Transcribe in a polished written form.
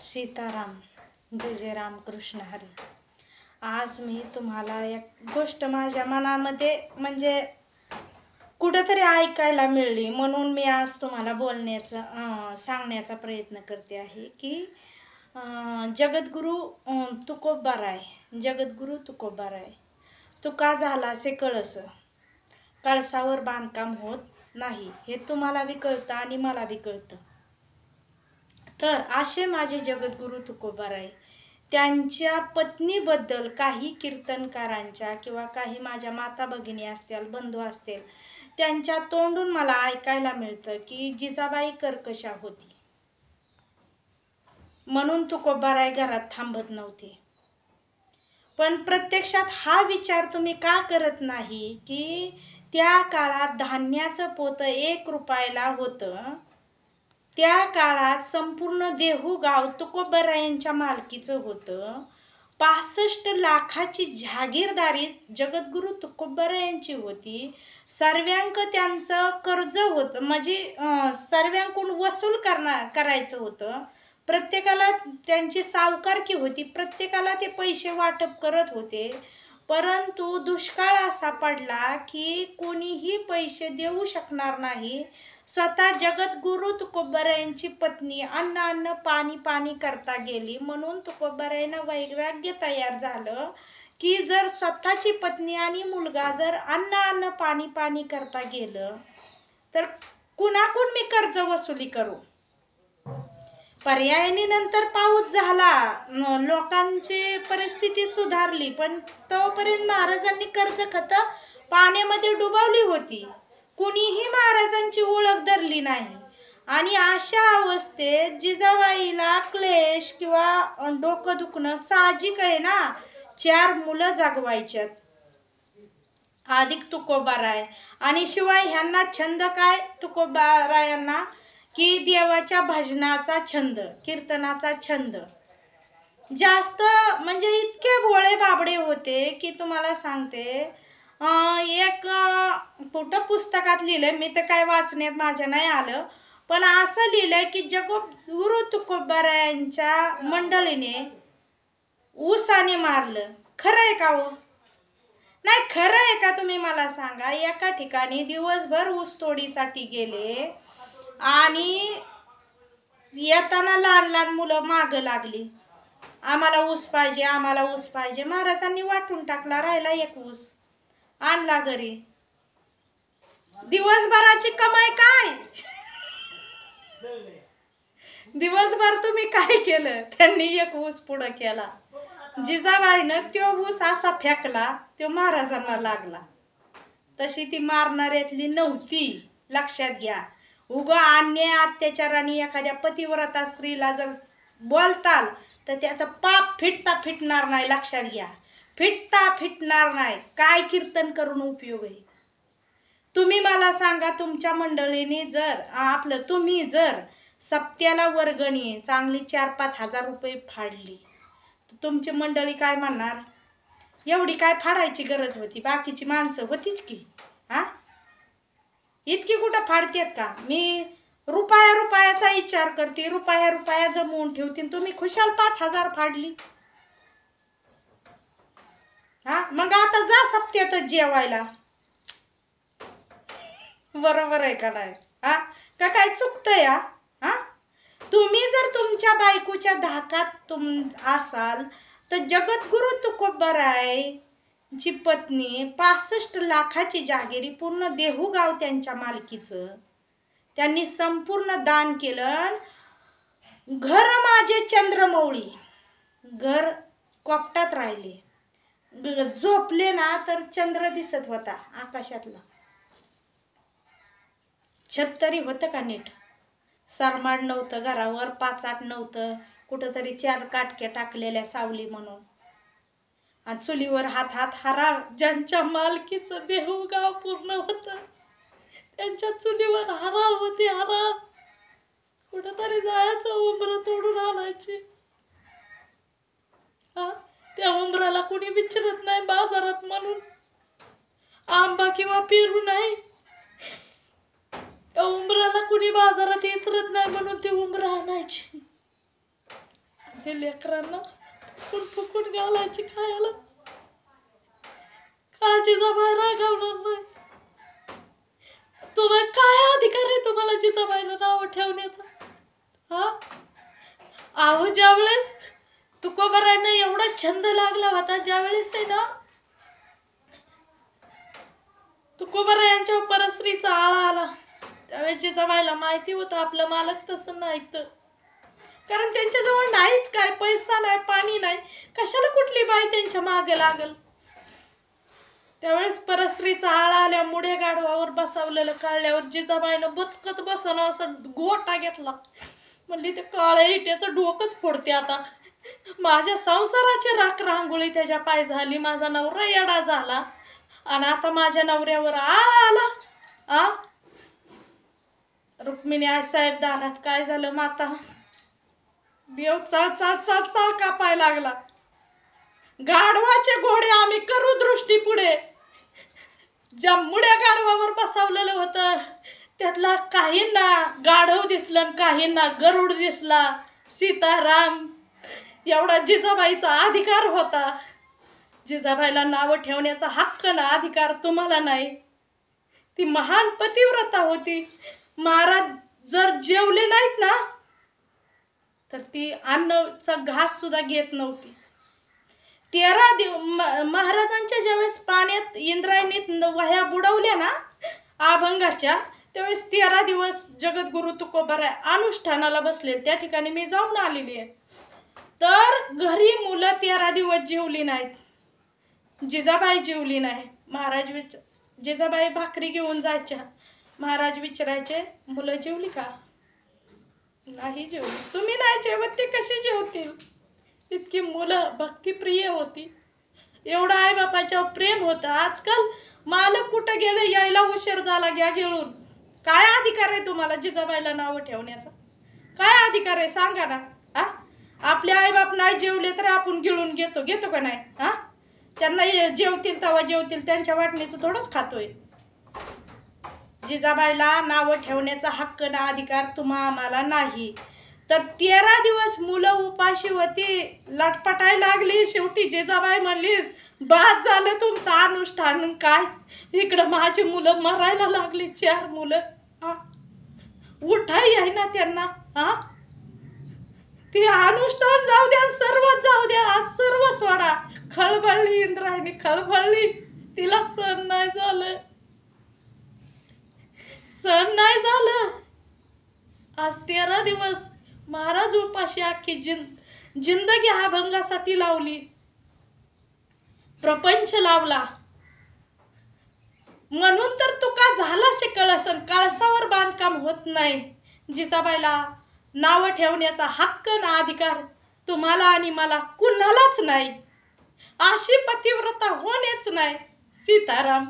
सीताराम, जय जय रामकृष्ण हरी. आज मी तुम्हाला एक गोष्ट माझ्या मनामध्ये म्हणजे कुठेतरी ऐकायला मिळली, म्हणून मी आज तुम्हाला सांगण्याचा प्रयत्न करते आहे की जगद्गुरु तुकोबाराय, जगद्गुरु तुकोबाराय. तुका झाला से कळस, कळसावर बांधकाम होत नाही, हे तुम्हाला बी कळतं आणि मला बी कळतं. तर असे माझे जगद्गुरु तुकोबाराय, त्यांच्या पत्नीबद्दल काही कीर्तनकारांच्या किंवा काही माझ्या माता भगिनी असतील, बंधू असतील, त्यांच्या तोंडून मला ऐकायला मिळतं की जिजाबाई कर्कशा होती, म्हणून तुकोबाराय घरात थांबत नव्हते. पण प्रत्यक्षात हा विचार तुम्ही का करत नाही की त्या काळात धान्याचं पोतं 1 रुपयाला होतं. त्या काळात संपूर्ण देहू गाव तुकोबारायांच्या मालकीचं होतं. 65 लाखाची जागीरदारी जगद्गुरु तुकोबारायांची होती. सर्वांक त्यांचं कर्ज होतं, म्हणजे सर्वांकडून वसूल करायचं होतं. प्रत्येकाला त्यांची सावकारकी होती, प्रत्येकाला ते पैसे वाटप करत होते. परंतु दुष्काळ असा पडला की कोणीही पैसे देऊ शकणार नाही. स्वतः जगद्गुरु तुकोबारायांची पत्नी अन्न पाणी पाणी करता गेली, म्हणून तुकोबारायांना वैराग्य तयार झालं की जर स्वतःची पत्नी आणि मुलगा जर अन्न पाणी पाणी करता गेलं तर कुणाकडून मी कर्ज वसुली करू. पर्यायाने नंतर पाऊस झाला, लोकांची परिस्थिती सुधारली, पण तोपर्यंत महाराजांनी कर्ज खत पाण्यामध्ये डुबवली होती. कुणीही महाराजांची ओळख धरली नाही. आणि अशा अवस्थेत जिजाबाईला क्लेश किंवा डोकं दुखणं साहजिक आहे ना. 4 मुलं जागवायच्यात, अधिक तुकोबाराय, आणि शिवाय ह्यांना छंद काय तुकोबारायांना की देवाच्या भजनाचा छंद, कीर्तनाचा छंद जास्त, म्हणजे इतके भोळे बाबडे होते की तुम्हाला सांगते. एक कुठं पुस्तकात लिहिलंय, मी तर काय वाचण्यात माझ्या नाही आलं, पण असं लिहिलंय की जगद्गुरु तुकोबारायांच्या मंडळीने ऊसाने मारलं. खरं आहे का हो? नाही, खरं आहे का तुम्ही मला सांगा. एका ठिकाणी दिवसभर ऊस तोडीसाठी गेले आणि येताना लहान मुलं मागं लागली, आम्हाला ऊस पाहिजे, आम्हाला ऊस पाहिजे. महाराजांनी वाटून टाकला, राहिला 1 ऊस, आणला घरी. दिवसभराची कमाई काय? दिवसभर तुम्ही काय केलं? त्यांनी 1 ऊस पुढं केला. जिजाबाईनं तो ऊस असा फेकला, तो महाराजांना लागला. तशी ती मारणाऱ्यातली नव्हती, लक्षात घ्या. अन्याय अत्याचाराने एखाद्या पतिव्रता स्त्रीला जर बोलताल तर त्याचं पाप फिटणार नाही, लक्षात घ्या. फिटणार नाही. काय कीर्तन करून उपयोग आहे? तुम्ही मला सांगा, तुमच्या मंडळीने जर तुम्ही जर सप्त्याला वर्गणी चांगली 4-5 हजार रुपये फाडली तर तुमची मंडळी काय म्हणणार? एवढी काय फाडायची गरज होती? बाकीची माणसं होतीच की. इतकी कुठं फाडतेत का? मी रुपयाचा विचार करते, रुपया जमवून ठेवते, तुम्ही खुशाल 5,000 फाडली. मग आता जा सप्त्यातच जेवायला. बरोबर आहे का नाही? का काय चुकतंय? तुम्ही जर तुमच्या बायकोच्या धाकात असाल तर जगद्गुरु तुकोबाराय ची पत्नी 65 लाखाची जागिरी, पूर्ण देहू गाव त्यांच्या मालकीचं, त्यांनी संपूर्ण दान केलं. घर माझे चंद्रमौळी, घर कोपटात राहिले, झोपले ना तर चंद्र दिसत होता आकाशातला. छत तरी होतं का नीट? सरमाड नव्हतं घरावर, 5-8 नव्हतं, कुठंतरी 4 काटक्या टाकलेल्या सावली म्हणून. आणि चुलीवर हात हराळ, ज्यांच्या मालकीचं देहू गाव पूर्ण होतं त्यांच्या चुलीवर हराळ होती, हराळ. कुठंतरी जायचं, उंबरं तोडून आणायची. त्या उंबराला कुणी विचारत नाही बाजारात, म्हणून आंबा किंवा पेरू नाही, त्या उंबराला कुणी बाजारात विचारत नाही, म्हणून ती उंबरं आणायची. ते लेकरांना फुकून फुकून घालायची खायला. जिजाबाई रागावणार नाही. तुम्हाला काय अधिकार आहे तुम्हाला जिजाबाईला नाव ठेवण्याचा? हा अहो, ज्यावेळेस तुकोबारायांना एवढा छंद लागला होता, ज्यावेळेस आहे ना तुकोबारायांच्या परस्त्रीचा आळा आला, त्यावेळेस जिजाबाईला माहिती होतं आपलं मालक तसं नाही ऐकतं. कारण त्यांच्याजवळ नाहीच, काय पैसा नाही, पाणी नाही, कशाला कुठली बाई त्यांच्या मागे लागल. त्यावेळेस परस्त्रीचा आळा आल्या मुड्या गाढवावर बसवलेलं काढल्यावर जिजाबाईनं बचकत बसवणं असं गोटा घेतला. म्हणली ते काळ्या इट्याचं डोकंच फोडते आता. माझ्या संसाराची राख रांगोळी त्याच्या पाय झाली, माझा नवरा येडा झाला आणि आता माझ्या नवऱ्यावर आळा आला. रुक्मिणी आई साहेब दारात, काय झालं माता? देव चाळ चाळ चाळ चाळ कापाय लागला. गाढवाचे घोडे आम्ही करू दृष्टी पुढे. ज्या मुड्या गाढवावर बसवलेलं होतं त्यातला काहींना गाढव दिसलं, काहींना गरुड दिसला. सीताराम एवढा जिजाबाईचा अधिकार होता. जिजाबाईला नाव ठेवण्याचा हक्क ना अधिकार तुम्हाला नाही. ती महान पतिव्रता होती. महाराज जर जेवले नाहीत ना तर ती अन्नाचा घास सुद्धा घेत नव्हती. 13 महाराजांच्या ज्यावेळेस पाण्यात इंद्रायणीत वह्या बुडवल्या ना अभंगाच्या, त्यावेळेस 13 दिवस जगद्गुरु तुकोबाराय अनुष्ठानाला बसले. त्या ठिकाणी मी जाऊन आलेली आहे. तर घरी मुलं 13 दिवस जेवली नाहीत. जिजाबाई जेवली नाही. महाराज जिजाबाई भाकरी घेऊन जायच्या. महाराज विचारायचे, मुलं जेवली का? नाही जेवली. तुम्ही नाही जेवत ते कसे जेवतील? इतकी मुलं भक्तिप्रिय होती. एवढं आई बापाच्यावर प्रेम होतं. आजकाल मालक कुठं गेलं, यायला उशीर झाला, घ्या घेऊन. काय अधिकार आहे तुम्हाला जिजाबाईला नाव ठेवण्याचा? काय अधिकार आहे सांगा ना. आपले आई बाप नाही जेवले तर आपण गिळून घेतो का नाही? त्यांना जेवतील तेव्हा जेवतील, त्यांच्या वाटणीचं थोडंच खातोय. जिजाबाईला नाव ठेवण्याचा हक्क ना अधिकार तुम्हा आम्हाला नाही. तर 13 दिवस मुलं उपाशी होती, लटपटाय लागली. शेवटी जिजाबाई म्हणली, बाद झालं तुमचं अनुष्ठान. काय इकडं माझी मुलं मरायला लागली, 4 मुलं. उठाई आहे ना त्यांना. ते अनुष्ठान जाऊ द्या, सर्वच जाऊ द्या, आज सर्व सोडा. खळबळली इंद्रायणी, खळबळली. तिला सहन नाही झालं. आज 13 दिवस महाराज उपाशी अख्खी जिंदगी अभंगासाठी लावली, प्रपंच लावला. म्हणून तर तुका झालासे कळसन, कळसावर बांधकाम होत नाही. जिजाबाईला नाव ठेवण्याचा हक्क ना अधिकार तुम्हाला आणि मला कुणालाच नाही. अशी पतिव्रता होणेच नाही. सीताराम.